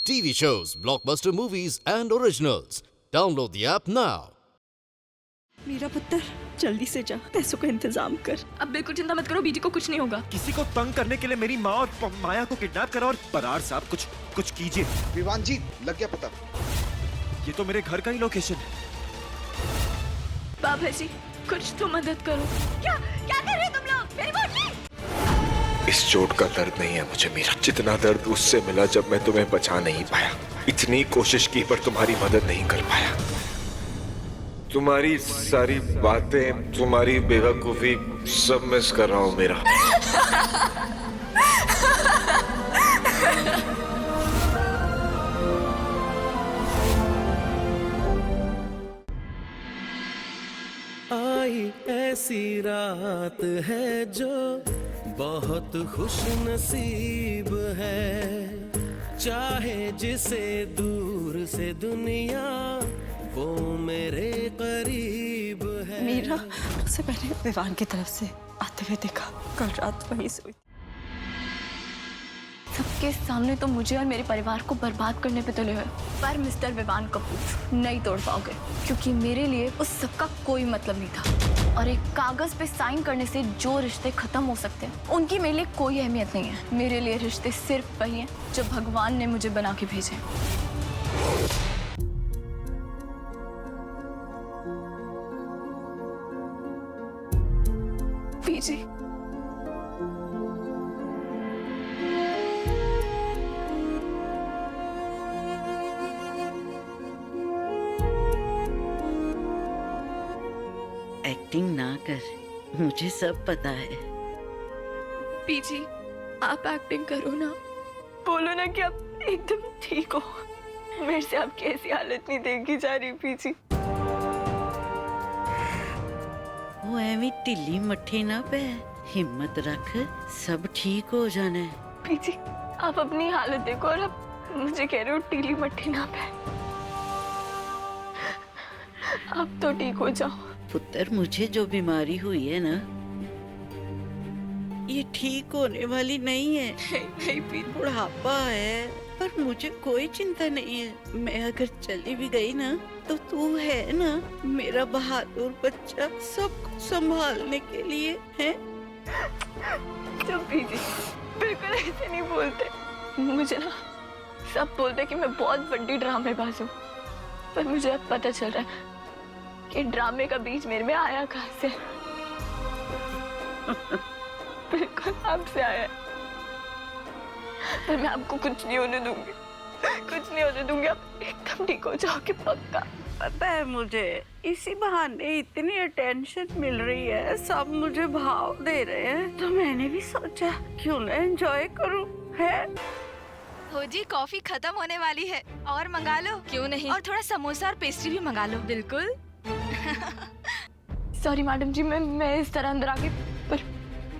TV shows, blockbuster movies, and originals. Download the app now. मेरा पुत्र, जल्दी से जा, पैसों का इंतजाम कर। अब बिल्कुल चिंता मत करो, बीजी को कुछ नहीं होगा। किसी को तंग करने के लिए मेरी माँ और माया को किडनैप करा और बरार साहब कुछ कीजिए। विवान जी, लग गया पता। ये तो मेरे घर का ही लोकेशन है। बाबा जी, कुछ तो मदद करो। क्या कर रहे हो तुम लोग? मेरी बोतली! इस चोट का दर्द नहीं है मुझे मीरा, जितना दर्द उससे मिला जब मैं तुम्हें बचा नहीं पाया। इतनी कोशिश की पर तुम्हारी मदद नहीं कर पाया। तुम्हारी सारी बातें, तुम्हारी बेवकूफी सब मिस कर रहा हूँ मीरा। आई ऐसी रात है जो बहुत खुश नसीब है, चाहे जिसे दूर से दुनिया वो मेरे करीब है। मेरा उससे पहले विवान की तरफ से आते हुए देखा, कल रात वहीं सोई। सबके सामने तो मुझे और मेरे परिवार को बर्बाद करने पे तुले हुए, पर मिस्टर विवान कपूर नहीं तोड़ पाओगे, क्योंकि मेरे लिए उस सबका कोई मतलब नहीं था। और एक कागज पे साइन करने से जो रिश्ते खत्म हो सकते हैं, उनकी मेरे लिए कोई अहमियत नहीं है। मेरे लिए रिश्ते सिर्फ वही हैं जो भगवान ने मुझे बना के भेजे। पीजी, एक्टिंग ना कर, मुझे सब पता है। पीजी, आप एक्टिंग करो ना, बोलो ना कि आप एकदम ठीक हो। मेरे से आपकी ऐसी हालत नहीं देखी जा रही पीजी। वो एवी ढिली मट्ठी ना पे, हिम्मत रख, सब ठीक हो जाना है। पीजी, आप अपनी हालत देखो और आप मुझे कह रहे हो टीली मट्ठी ना पे। आप तो ठीक हो जाओ। पुत्र, मुझे जो बीमारी हुई है ना, ये ठीक होने वाली नहीं है। नहीं पीजी, बुढ़ापा है, पर मुझे कोई चिंता नहीं है। मैं अगर चली भी गई ना, तो तू है ना मेरा बहादुर बच्चा, सबको संभालने के लिए है। तो पीजी, बिल्कुल ऐसे नहीं बोलते। मुझे ना सब बोलते कि मैं बहुत बड़ी ड्रामेबाज हूँ, पर मुझे अब पता चल रहा है कि ड्रामे का बीज मेरे में आया कहाँ से। बिल्कुल आपसे आया है। पर मैं आपको कुछ नहीं होने दूंगी, कुछ नहीं होने दूंगी। आप एकदम ठीक हो जाओगे पक्का। पता है मुझे, इसी बहाने इतनी अटेंशन मिल रही है, सब मुझे भाव दे रहे हैं, तो मैंने भी सोचा क्यों ना एंजॉय करूं, है? हो जी, कॉफी खत्म होने वाली है, और मंगा लो। क्यों नहीं, और थोड़ा समोसा और पेस्ट्री भी मंगा लो। बिल्कुल। सॉरी मैडम जी, मैं इस तरह अंदर आ गई, पर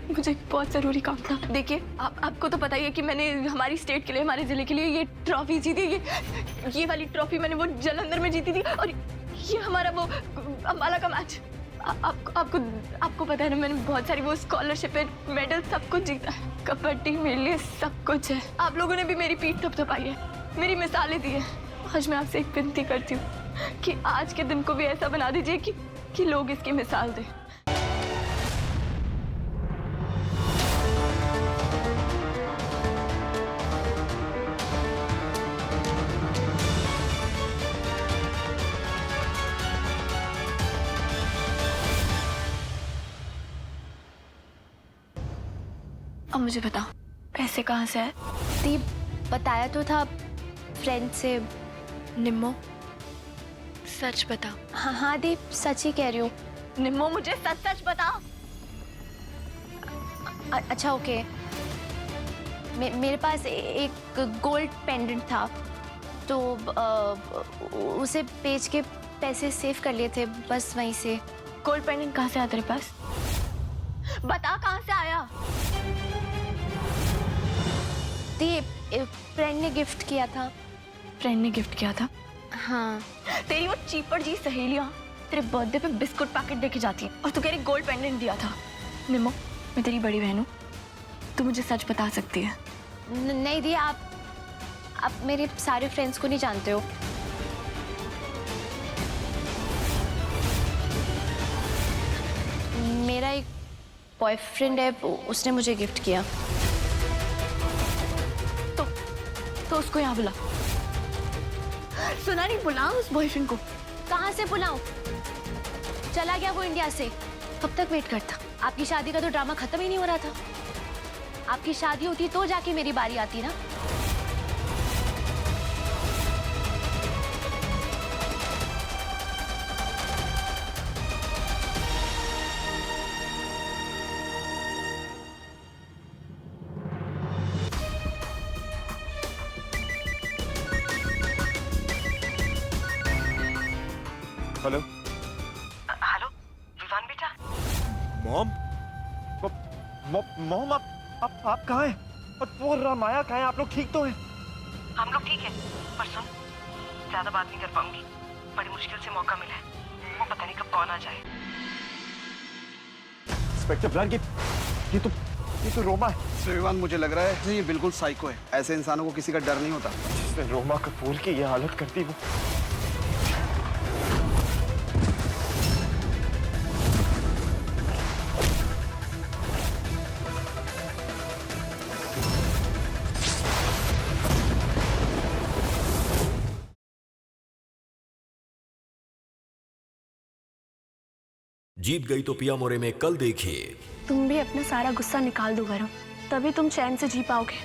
मुझे बहुत जरूरी काम था। देखिए, आपको तो पता ही है कि मैंने हमारी स्टेट के लिए, हमारे जिले के लिए ये ट्रॉफी जीती। ये वाली ट्रॉफी मैंने वो जलंधर में जीती थी, और ये हमारा वो अम्बाला का मैच। आपको पता है ना, मैंने बहुत सारी वो स्कॉलरशिप, मेडल, सब कुछ जीता है। कबड्डी मेरे लिए सब कुछ है। आप लोगों ने भी मेरी पीठ थपथपाई है, मेरी मिसालें दी है। आज मैं आपसे एक विनती करती हूँ कि आज के दिन को भी ऐसा बना दीजिए कि लोग इसकी मिसाल दें। अब मुझे बताओ, पैसे कहाँ से आए? दीप, बताया तो था फ्रेंड से। निम्मो, सच बताओ। हाँ दीप, सच ही कह रही हूँ। निम्मो, मुझे सच सच बताओ। अच्छा ओके, मेरे पास एक गोल्ड पेंडेंट था, तो उसे बेच के पैसे सेव कर लिए थे, बस वहीं से। गोल्ड पेंडेंट कहाँ से आया तेरे पास? बता, कहाँ से आया? दीप, फ्रेंड ने गिफ्ट किया था। फ्रेंड ने गिफ्ट किया था? हाँ। तेरी वो चीपर जी सहेलियां तेरे बर्थडे पे बिस्कुट पैकेट देके जाती है, और तू कह रही गोल्ड पेंडेंट दिया था। निम्मो, मैं तेरी बड़ी बहन हूँ, तू मुझे सच बता सकती है। नहीं दी, आप आप मेरे सारे फ्रेंड्स को नहीं जानते हो। मेरा एक बॉयफ्रेंड है, उसने मुझे गिफ्ट किया। तो उसको यहाँ बुला। सुना नहीं, बुलाओ उस बॉयफ्रेंड को। कहाँ से बुलाऊं? चला गया वो इंडिया से। कब तक वेट करता? आपकी शादी का तो ड्रामा खत्म ही नहीं हो रहा था। आपकी शादी होती तो जाके मेरी बारी आती ना। हेलो हेलो विवान बेटा। मॉम। मॉम आप कहाँ हैं? और वो रामाया कहाँ है? आप लोग ठीक तो हैं? हम लोग ठीक है, पर सुन, ज्यादा बात नहीं कर पाऊंगी। बड़ी मुश्किल से मौका मिला है, वो पता नहीं कब कौन आ जाए। इंस्पेक्टर ब्लैंक, ये तो रोमा है। श्रीवान, मुझे लग रहा है ये बिल्कुल साइको है। ऐसे इंसानों को किसी का डर नहीं होता। जिसने रोमा कपूर की ये हालत कर दी वो। जीत गई तो पिया मोरे में कल देखिए। तुम भी अपना सारा गुस्सा निकाल दो वरुण, तभी तुम चैन से जी पाओगे।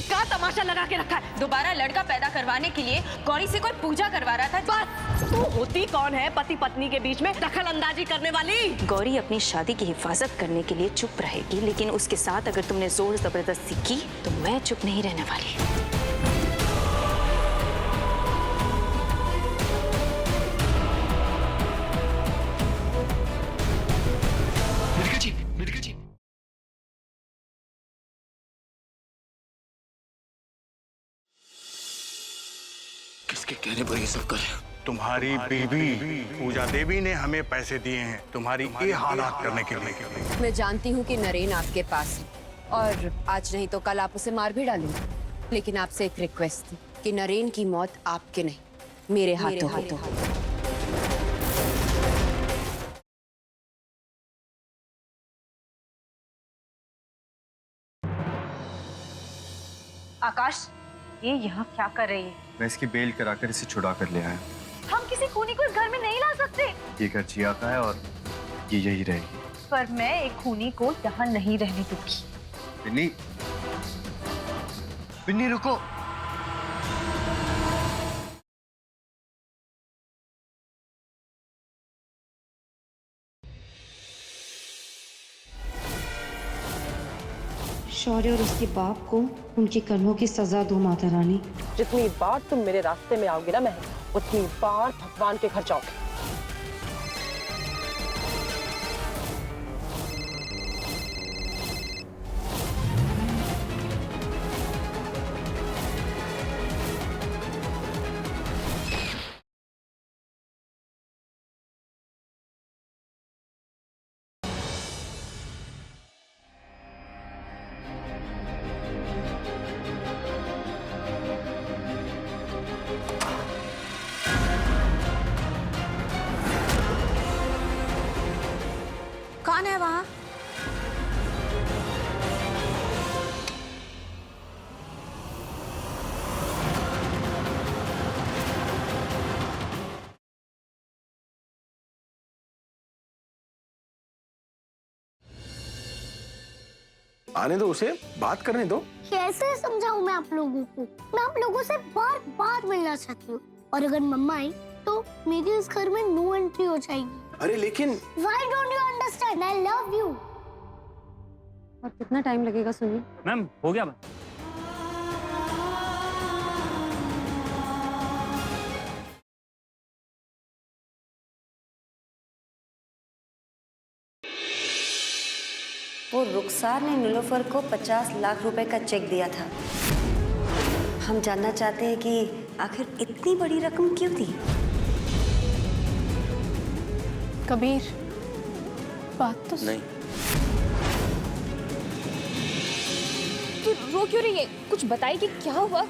क्या तमाशा लगा के रखा है? दोबारा लड़का पैदा करवाने के लिए गौरी से कोई पूजा करवा रहा था। बस, तू होती कौन है पति पत्नी के बीच में दखल अंदाजी करने वाली? गौरी अपनी शादी की हिफाजत करने के लिए चुप रहेगी, लेकिन उसके साथ अगर तुमने जोर जबरदस्ती की तो मैं चुप नहीं रहने वाली। किसके कहने पर ये सब कर? तुम्हारी बीवी पूजा देवी ने हमें पैसे दिए हैं तुम्हारी ये हालात करने के लिए। मैं जानती हूँ कि नरेन आपके पास है और आज नहीं तो कल आप उसे मार भी डालेंगे, लेकिन आपसे एक रिक्वेस्ट थी कि नरेन की मौत आपके नहीं, मेरे हाथों हाथों। आकाश, ये यहाँ क्या कर रही है? मैं इसकी बेल कराकर इसे छुड़ा कर ले आया। हम किसी खूनी को इस घर में नहीं ला सकते। ये घर जिया का है और ये यही रहेगी। पर मैं एक खूनी को यहाँ नहीं रहने दूंगी। बिन्नी, बिन्नी रुको। शौर्य और उसके बाप को उनके कर्मों की सजा दो माता रानी। जितनी बार तुम मेरे रास्ते में आओगे ना महक, उतनी बार भगवान के घर जाओगे। कौन है वहाँ? आने दो उसे, बात करने दो। कैसे समझाऊं मैं आप लोगों को? मैं आप लोगों से बार बार मिलना चाहती हूँ, और अगर मम्मा आई तो मेरी इस घर में नो एंट्री हो जाएगी। अरे लेकिन Why don't you understand? I love you. और कितना टाइम लगेगा सुनिए? मैम हो गया। वो रुखसार ने नीलोफर को 50 लाख रुपए का चेक दिया था। हम जानना चाहते हैं कि आखिर इतनी बड़ी रकम क्यों थी। कबीर, बात तो नहीं। तू रो क्यों रही है? कुछ बताई कि क्या हुआ?